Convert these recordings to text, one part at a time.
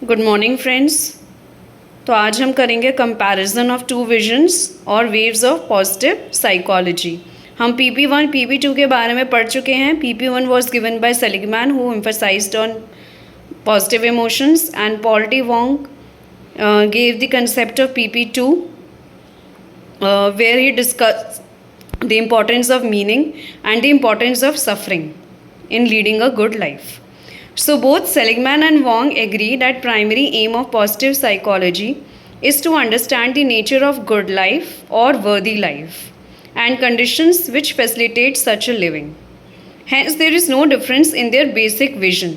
Good morning friends. तो आज हम करेंगे कंपैरिजन ऑफ टू विजन्स और वेव्स ऑफ पॉजिटिव साइकोलॉजी। हम PP1 PP2 के बारे में पढ़ चुके हैं। PP1 was given by Seligman who emphasised on positive emotions and Paul T Wong gave the concept of PP2 where he discussed the importance of meaning and the importance of suffering in leading a good life. So both Seligman and Wong agree that primary aim of positive psychology is to understand the nature of good life or worthy life and conditions which facilitate such a living. Hence there is no difference in their basic vision,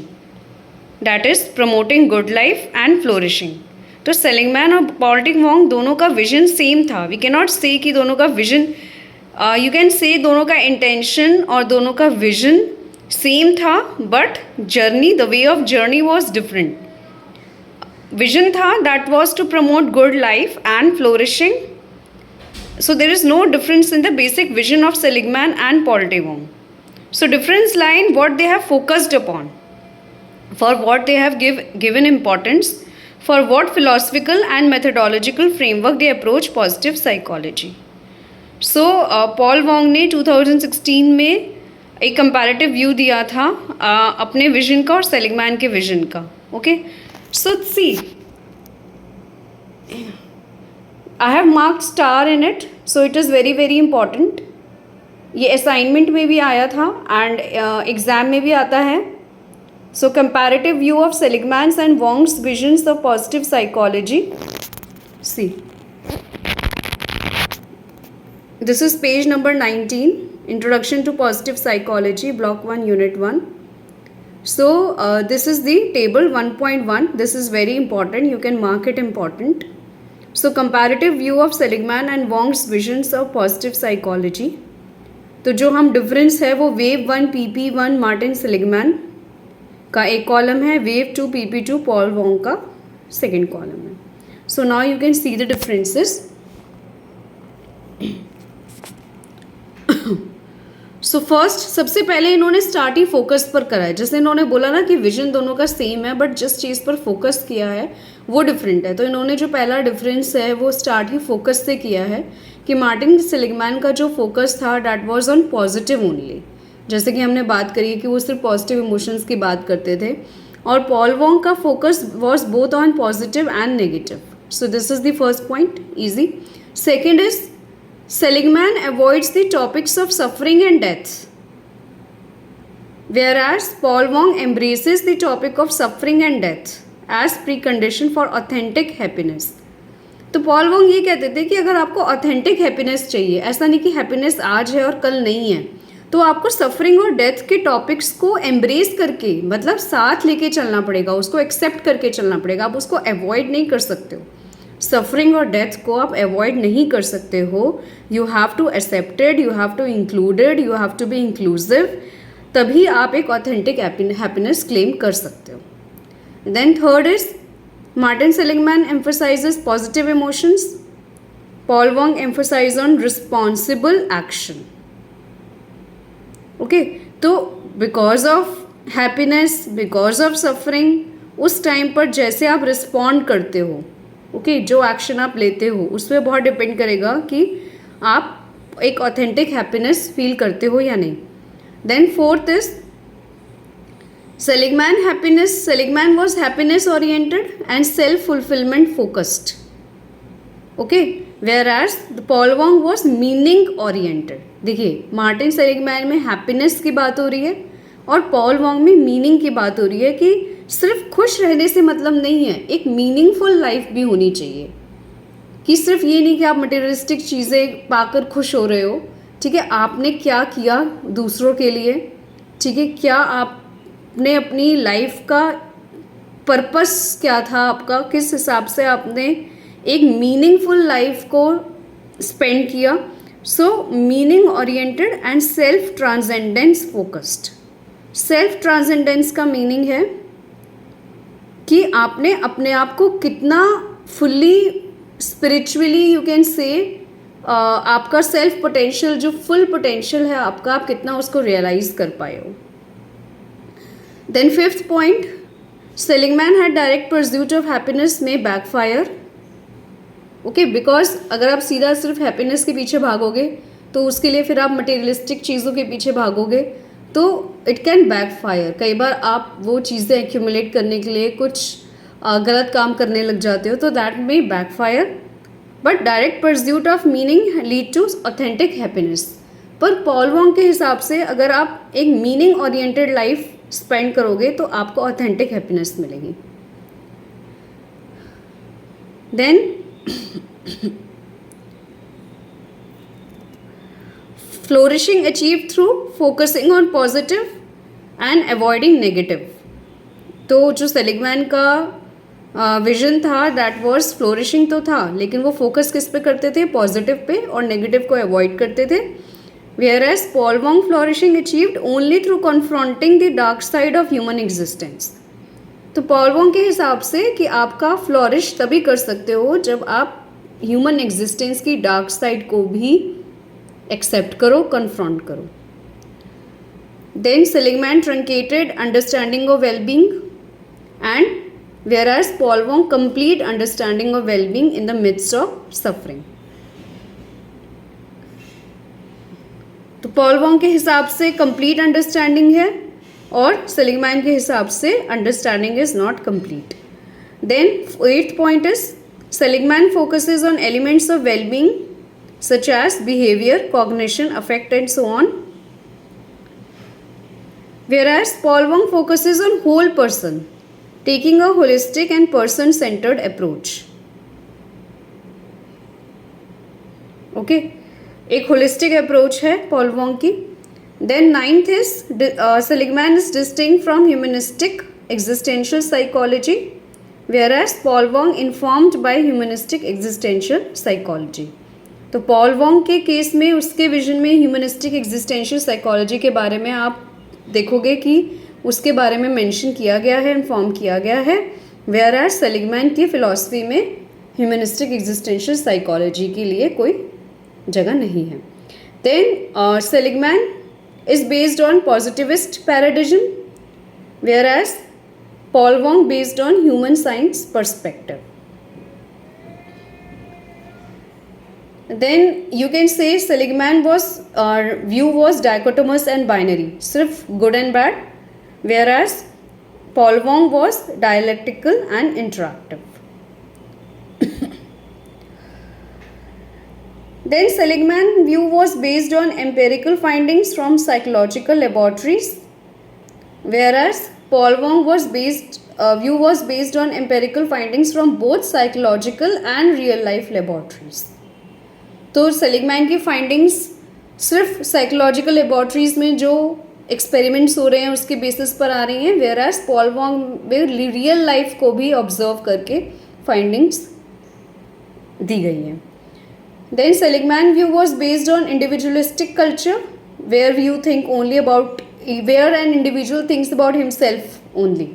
that is promoting good life and flourishing. तो Seligman और Paul T Wong दोनों का vision same था. We can not से कि दोनों का vision, you can से दोनों का इंटेंशन और दोनों का विजन सेम था, but journey, the way of journey was different. Vision था that was to promote good life and flourishing. So there is no difference in the basic vision of Seligman and Paul T. Wong. So difference lie in what they have focused upon, for what they have given importance, for what philosophical and methodological framework they approach positive psychology. So Paul Wong ने 2016 में एक comparative view दिया था अपने vision का और Seligman के vision का. Okay, so see I have marked star in it, so it is very very important. ये असाइनमेंट में भी आया था एंड एग्ज़ाम में भी आता है. So comparative view of Seligman's and Wong's visions of positive psychology. See, this is page number 19, Introduction to Positive Psychology, Block 1, Unit 1. So this is the table 1.1. This is very important. You can mark it important. So comparative view of Seligman and Wong's visions of positive psychology. तो जो हम difference है वो wave 1 PP1 Martin Seligman का एक column है, wave 2 PP2 Paul Wong का second column है. So now you can see the differences. So first, सबसे पहले इन्होंने स्टार्ट ही फोकस पर करा है. जैसे इन्होंने बोला ना कि विजन दोनों का सेम है बट जिस चीज़ पर फोकस किया है वो डिफरेंट है. तो इन्होंने जो पहला डिफरेंस है वो स्टार्ट ही फोकस से किया है कि मार्टिन सेलिगमैन का जो फोकस था that was on positive only. जैसे कि हमने बात करी कि वो सिर्फ पॉजिटिव इमोशंस की बात करते थे, और पॉल वोंग का focus was both on positive and negative. So this is the first point, easy. Second is Seligman avoids the topics of suffering and death, whereas Paul Wong embraces the topic of suffering and death as precondition for authentic happiness. तो Paul Wong ये कहते थे कि अगर आपको authentic happiness चाहिए, ऐसा नहीं कि हैप्पीनेस आज है और कल नहीं है, तो आपको सफरिंग और डेथ के टॉपिक्स को एम्ब्रेस करके, मतलब साथ लेके चलना पड़ेगा, उसको एक्सेप्ट करके चलना पड़ेगा. आप उसको अवॉइड नहीं कर सकते हो. सफरिंग और डेथ को आप अवॉइड नहीं कर सकते हो. You have to accepted, you have to included, you have to be inclusive. तभी आप एक ऑथेंटिक हैप्पीनेस क्लेम कर सकते हो. Then third is Martin Seligman emphasises positive emotions, Paul Wong emphasise on responsible action. Okay, तो because of happiness, because of suffering, उस time पर जैसे आप रिस्पॉन्ड करते हो, ओके, जो एक्शन आप लेते हो उस पर बहुत डिपेंड करेगा कि आप एक ऑथेंटिक हैप्पीनेस फील करते हो या नहीं. Then fourth is Seligman was happiness oriented and self fulfillment focused, okay, whereas Paul Wong was meaning oriented. देखिए, मार्टिन सेलिगमैन में हैप्पीनेस की बात हो रही है और पॉल वोंग में मीनिंग की बात हो रही है कि सिर्फ खुश रहने से मतलब नहीं है, एक मीनिंगफुल लाइफ भी होनी चाहिए. कि सिर्फ ये नहीं कि आप मटेरियलिस्टिक चीज़ें पाकर खुश हो रहे हो. ठीक है, आपने क्या किया दूसरों के लिए, ठीक है, क्या आपने अपनी लाइफ का पर्पस क्या था आपका, किस हिसाब से आपने एक मीनिंगफुल लाइफ को स्पेंड किया. सो meaning oriented and self transcendence focused. Self transcendence का मीनिंग है कि आपने अपने आप को कितना fully spiritually, you can say, आपका सेल्फ पोटेंशियल, जो फुल पोटेंशियल है आपका, आप कितना उसको रियलाइज कर पाए हो. Then fifth point, Seligman had direct pursuit of happiness में बैकफायर. ओके, बिकॉज अगर आप सीधा सिर्फ हैप्पीनेस के पीछे भागोगे तो उसके लिए फिर आप मटेरियलिस्टिक चीज़ों के पीछे भागोगे तो इट कैन बैकफायर. कई बार आप वो चीज़ें एक्यूमुलेट करने के लिए कुछ गलत काम करने लग जाते हो, तो that may backfire. But direct pursuit of meaning lead to authentic happiness. पर पॉल वोंग के हिसाब से अगर आप एक मीनिंग ओरिएंटेड लाइफ स्पेंड करोगे तो आपको ऑथेंटिक हैप्पीनेस मिलेगी. Then flourishing achieve through focusing on positive and avoiding negative. तो जो सेलिगमैन का विजन था दैट वाज फ्लोरिशिंग तो था, लेकिन वो फोकस किस पे करते थे? पॉजिटिव पे, और नेगेटिव को अवॉइड करते थे. Whereas Paul Wong flourishing achieved only through confronting the dark side of human existence. तो पॉल वोंग के हिसाब से कि आपका फ्लोरिश तभी कर सकते हो जब आप ह्यूमन एग्जिस्टेंस की डार्क साइड को भी एक्सेप्ट करो, कन्फ्रंट करो. Then Seligman truncated understanding of wellbeing and whereas Paul Wong complete understanding of well-being in the midst of suffering. तो पॉल वोंग के हिसाब से कंप्लीट अंडरस्टैंडिंग है और सेलिगमैन के हिसाब से understanding is not complete. Then 8th point is Seligman focuses on elements of wellbeing such as behaviour, cognition, affect and so on, whereas Paul Wong focuses on whole person, taking a holistic and person centered approach. Okay, एक holistic approach है Paul Wong की. Then 9th is Seligman is distinct from humanistic existential psychology, whereas Paul Wong informed by humanistic existential psychology. तो Paul Wong के case में उसके vision में humanistic existential psychology के बारे में आप देखोगे कि उसके बारे में मेंशन किया गया है, इन्फॉर्म किया गया है. whereas सेलिगमैन की फिलॉसफी में ह्यूमनिस्टिक एग्जिस्टेंशियल साइकोलॉजी के लिए कोई जगह नहीं है. Then Seligman is based on positivist paradigm, whereas Paul Wong based on human science perspective. Then you can say Seligman was view was dichotomous and binary, सिर्फ good and bad, whereas Paul Wong was dialectical and interactive. Then Seligman view was based on empirical findings from psychological laboratories, whereas Paul Wong view was based on empirical findings from both psychological and real life laboratories. तो Seligman की findings सिर्फ psychological laboratories में जो experiments हो रहे हैं उसके basis पर आ रही हैं, whereas पॉल वोंग में रियल लाइफ को भी ऑब्जर्व करके फाइंडिंग्स दी गई हैं. Then Seligman view was based on individualistic culture, where you think only about where an individual thinks about himself only,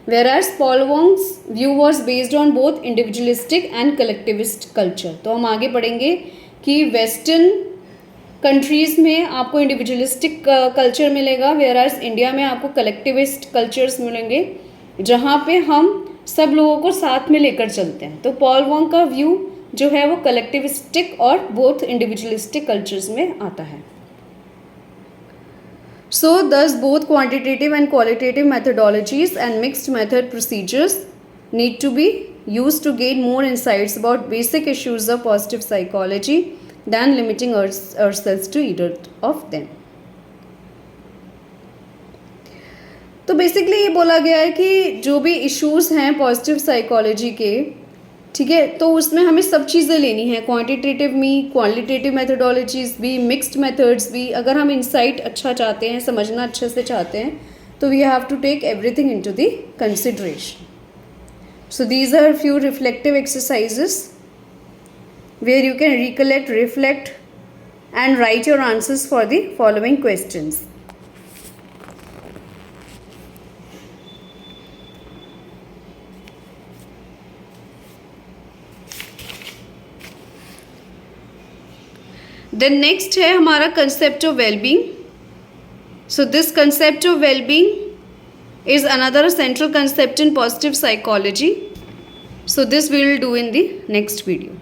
whereas Paul Wong's view was based on both individualistic and collectivist culture. तो हम आगे पढ़ेंगे कि western countries में आपको individualistic culture मिलेगा, whereas India में आपको कलेक्टिविस्ट कल्चर्स मिलेंगे जहाँ पे हम सब लोगों को साथ में लेकर चलते हैं. तो पॉल वोंग का व्यू जो है वो कलेक्टिविस्टिक और बोथ इंडिविजुअलिस्टिक कल्चर्स में आता है. So thus both quantitative and qualitative methodologies and mixed method procedures need to be used to gain more insights about basic issues of positive psychology than limiting ourselves to either of them. तो basically ये बोला गया है कि जो भी issues हैं positive psychology के, ठीक है, तो उसमें हमें सब चीज़ें लेनी है, क्वांटिटेटिव भी, क्वालिटेटिव मेथडोलॉजीज भी, मिक्स्ड मेथड्स भी. अगर हम इंसाइट अच्छा चाहते हैं, समझना अच्छे से चाहते हैं, तो we have to take everything into the consideration. So these are few reflective exercises where you can recollect, reflect and write your answers for the following questions. Then next है हमारा concept of wellbeing. So this concept of wellbeing is another central concept in positive psychology. So this we will do in the next video.